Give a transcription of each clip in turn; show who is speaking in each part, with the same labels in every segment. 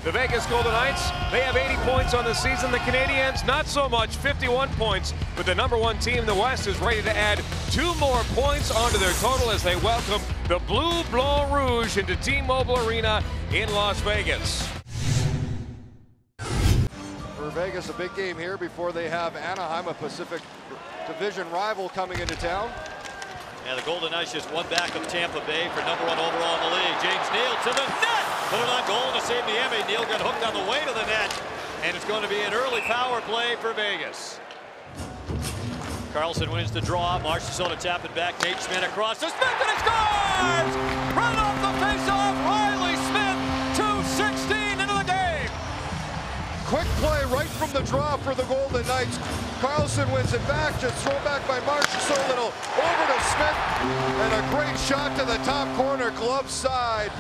Speaker 1: The Vegas Golden Knights, they have 80 points on the season. The Canadiens, not so much, 51 points. But the #1 team in the West is ready to add 2 more points onto their total as they welcome the Bleu Blanc Rouge into T-Mobile Arena in Las Vegas.
Speaker 2: For Vegas, a big game here before they have Anaheim, a Pacific Division rival, coming into town.
Speaker 3: And the Golden Knights just one back of Tampa Bay for #1 overall in the league. James Neal to the net. Put it on goal to save Niemi. Neal got hooked on the way to the net. And it's going to be an early power play for Vegas. Karlsson wins the draw. Marchessault to tap it back. Nate Schmidt across to Smith and he scores! Right off the faceoff, Riley Smith, 2:16 into the game.
Speaker 2: Quick play right from the draw for the Golden Knights. Karlsson wins it back, just thrown back by Marchessault, little over to Smith, and a great shot to the top corner, glove side.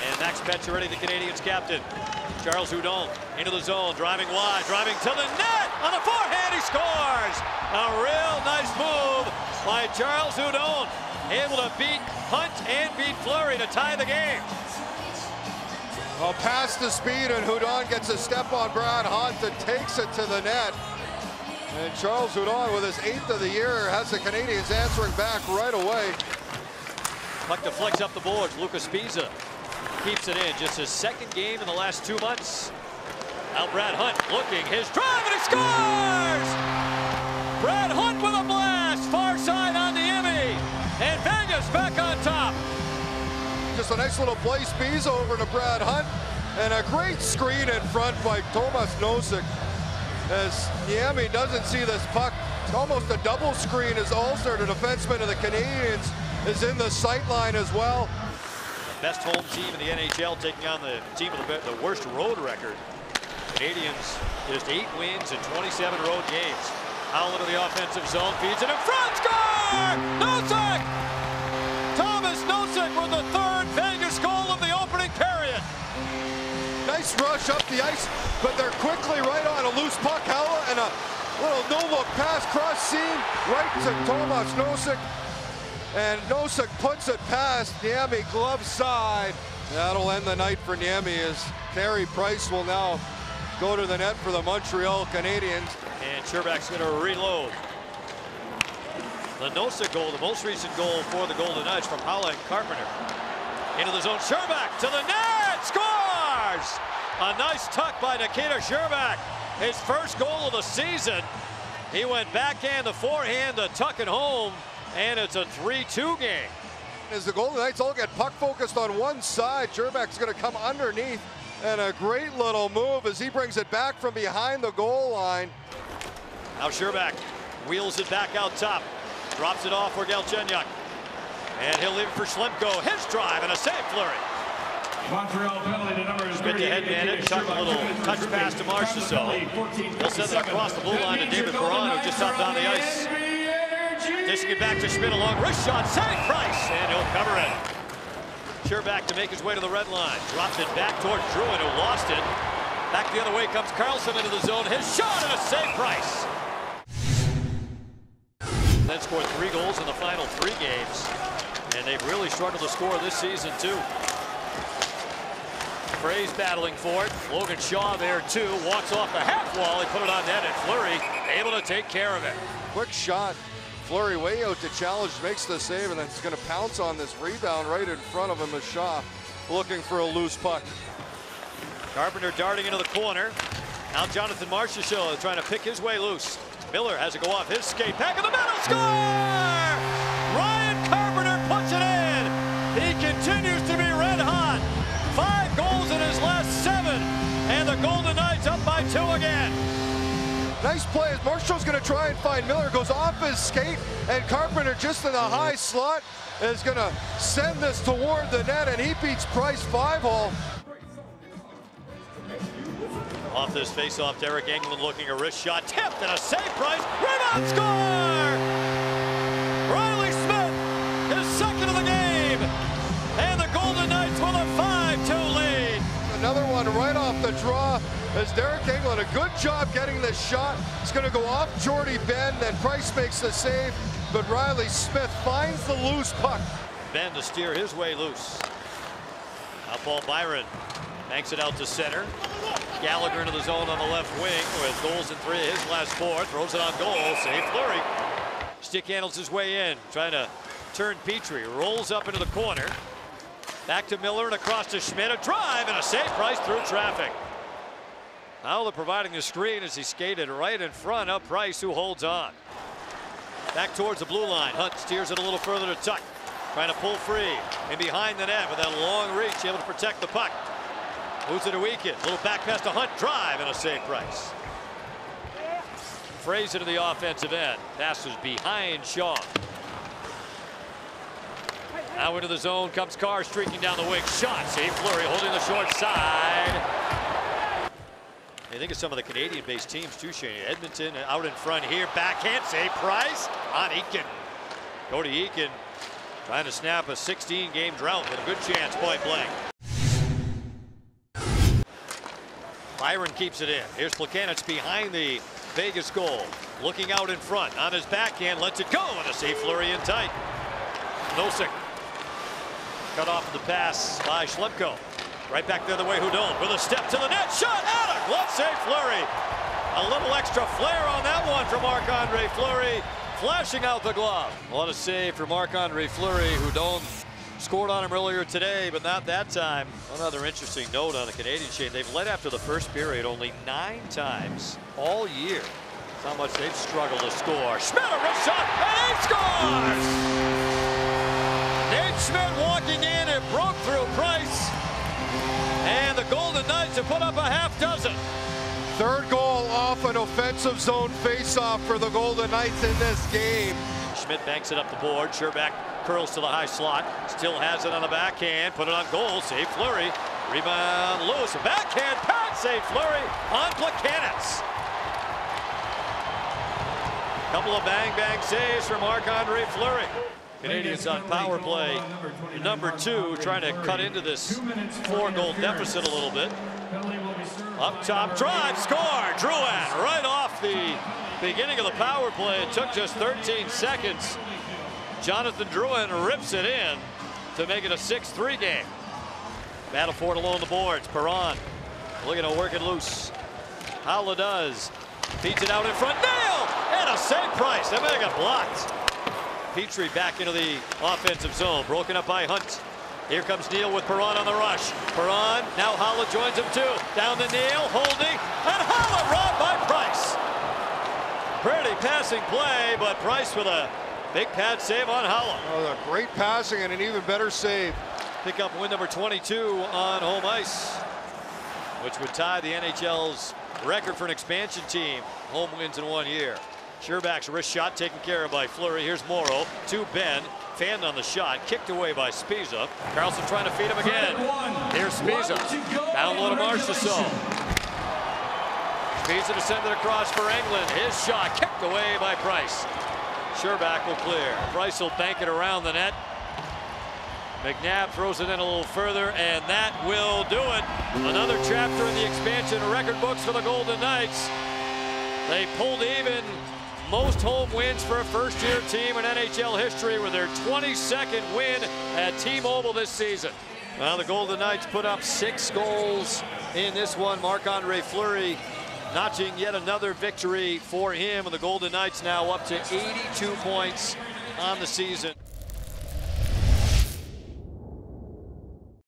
Speaker 3: And Max Pacioretty, the Canadiens captain. Charles Hudon into the zone, driving wide, driving to the net, on the forehand, he scores! A real nice move by Charles Hudon, able to beat Hunt and beat Fleury to tie the game.
Speaker 2: Well, past the speed, and Hudon gets a step on Brad Hunt that takes it to the net. And Charles Hudon, with his 8th of the year, has the Canadiens answering back right away.
Speaker 3: Puck deflects up the boards. Lucas Pisa keeps it in. Just his 2nd game in the last 2 months. Now Brad Hunt looking, his drive, and he scores! Brad Hunt with a blast, far side on the Niemi, and Vegas back on top.
Speaker 2: Just a nice little play, Pisa over to Brad Hunt, and a great screen in front by Tomas Nosek. As Niemi doesn't see this puck, it's almost a double screen as Ulster, the defenseman of the Canadiens, is in the sight line as well.
Speaker 3: The best home team in the NHL taking on the team with the worst road record. Canadiens just 8 wins in 27 road games. Howell into the offensive zone, feeds it in front, score! Nosek! Thomas Nosek with the 3rd Vegas goal of the opening period.
Speaker 2: Nice rush up the ice, but they're quickly right on a loose puck. Howell, and a little no-look pass, cross seam, right to Tomas Nosek. And Nosek puts it past Niemi, glove side. That'll end the night for Niemi as Carey Price will now go to the net for the Montreal Canadiens.
Speaker 3: And Sherbak's going to reload. The Nosek goal, the most recent goal for the Golden Knights from Howell and Carpenter. Into the zone, Sherbak to the net, scores! A nice tuck by Nikita Sherbak, his 1st goal of the season. He went backhand to forehand to tuck it home, and it's a 3-2 game.
Speaker 2: As the Golden Knights all get puck focused on one side, Sherbak's going to come underneath, and a great little move as he brings it back from behind the goal line.
Speaker 3: Now Sherbak wheels it back out top, drops it off for Galchenyuk, and he'll leave it for Schlemko. His drive and a save, Fleury.
Speaker 4: Montreal penalty to number
Speaker 3: Schmidt to head man it, tuck a little touch pass to Marchessault. He'll send it across the blue line to David Perron, who just hopped on the ice. Dishing it back to Schmidt, along wrist shot, save Price, and he'll cover it. Sherbak to make his way to the red line, drops it back towards Drouin, who lost it. Back the other way comes Karlsson into the zone, his shot and a save, Price. Then scored 3 goals in the final 3 games, and they've really struggled to score this season too. Frey's battling for it. Logan Shaw there too, walks off the half wall, he put it on net, and Fleury able to take care of it.
Speaker 2: Quick shot. Fleury way out to challenge, makes the save, and then he's going to pounce on this rebound right in front of him as Shaw looking for a loose puck.
Speaker 3: Carpenter darting into the corner. Now Jonathan Marchessault trying to pick his way loose. Miller has to go off his skate. Back in the middle, score! Ryan Carpenter puts it in. He continues to be red hot. 5 goals in his last 7, and the Golden Knights up by 2 again.
Speaker 2: Nice play as Marshall's going to try and find Miller, goes off his skate, and Carpenter just in the high slot is going to send this toward the net, and he beats Price 5-hole.
Speaker 3: Off this face-off, Derek Engelland looking a wrist shot, tipped and a save, Price, rebound, score! Riley Smith, his 2nd of the game, and the Golden Knights with a 5-2 lead.
Speaker 2: Another one right off the draw as Derek Engelland, a good job getting this shot. It's going to go off Jordy Ben, then Price makes the save, but Riley Smith finds the loose puck.
Speaker 3: Ben to steer his way loose. Now Paul Byron Banks it out to center. Gallagher into the zone on the left wing with goals in 3 of his last 4. Throws it on goal. Save Fleury. Stick handles his way in. Trying to turn Petrie. Rolls up into the corner. Back to Miller and across to Schmidt. A drive and a save. Price through traffic. Howler providing the screen as he skated right in front of Price, who holds on. Back towards the blue line. Hunt steers it a little further to Tuck. Trying to pull free. And behind the net with that long reach, able to protect the puck. Moves it to Eakin. Little back pass to Hunt. Drive and a save. Price. Fraser to the offensive end. Passes behind Shaw. Now into the zone comes Carr streaking down the wing. Shot. Save Fleury holding the short side. I think of some of the Canadian-based teams too, Shane. Edmonton out in front here. Backhand save. Price on Eakin. Go to Eakin. Trying to snap a 16-game drought with a good chance point blank. Byron keeps it in. Here's Plekanec behind the Vegas goal. Looking out in front on his backhand. Lets it go and a save. Fleury in tight. Nosek. Cut off the pass by Schlemko. Right back the other way, Hudon with a step to the net. Shot out of glove save. Fleury. A little extra flair on that one from Marc-Andre Fleury. Flashing out the glove. What a save for Marc-Andre Fleury. Hudon scored on him earlier today, but not that time. Another interesting note on the Canadian Shane. They've led after the first period only 9 times all year. That's how much they've struggled to score. Schmidt, a wrist shot, and he scores! Nate Schmidt walking in and broke through Price. And the Golden Knights have put up a half dozen.
Speaker 2: Third goal off an offensive zone faceoff for the Golden Knights in this game.
Speaker 3: Schmidt banks it up the board. Sherback curls to the high slot. Still has it on the backhand. Put it on goal. Save Fleury. Rebound Lewis. A backhand pass. Save Fleury on Plekanec. Couple of bang saves from Marc-Andre Fleury. Canadians on power play number 2, trying to cut into this 4-goal deficit a little bit. Up top, drive, score. Drouin right off the beginning of the power play. It took just 13 seconds. Jonathan Drouin rips it in to make it a 6-3 game. Battle for it along the boards. Perron looking to work it loose. Howler does. Feeds it out in front. Nail! And a save. Price. That may have got blocked. Petrie back into the offensive zone. Broken up by Hunt. Here comes Neal with Perron on the rush. Perron, now Howler joins him too. Down to Neal, holding, and Howler robbed by Price. Pretty passing play, but Price with a big pad save on Howler.
Speaker 2: Oh, great passing and an even better save.
Speaker 3: Pick up win number 22 on home ice, which would tie the NHL's record for an expansion team. Home wins in 1 year. Sherback's wrist shot taken care of by Fleury. Here's Morrow to Ben. Fanned on the shot. Kicked away by Spiza. Carlson trying to feed him again. Here's Spiza. Down low to Marchessault. Spiza to send it across for England. His shot kicked away by Price. Sherback will clear. Price will bank it around the net. McNabb throws it in a little further, and that will do it. Another chapter in the expansion record books for the Golden Knights. They pulled even most home wins for a first-year team in NHL history with their 22nd win at T-Mobile this season. Well, the Golden Knights put up 6 goals in this one. Marc-Andre Fleury notching yet another victory for him, and the Golden Knights now up to 82 points on the season.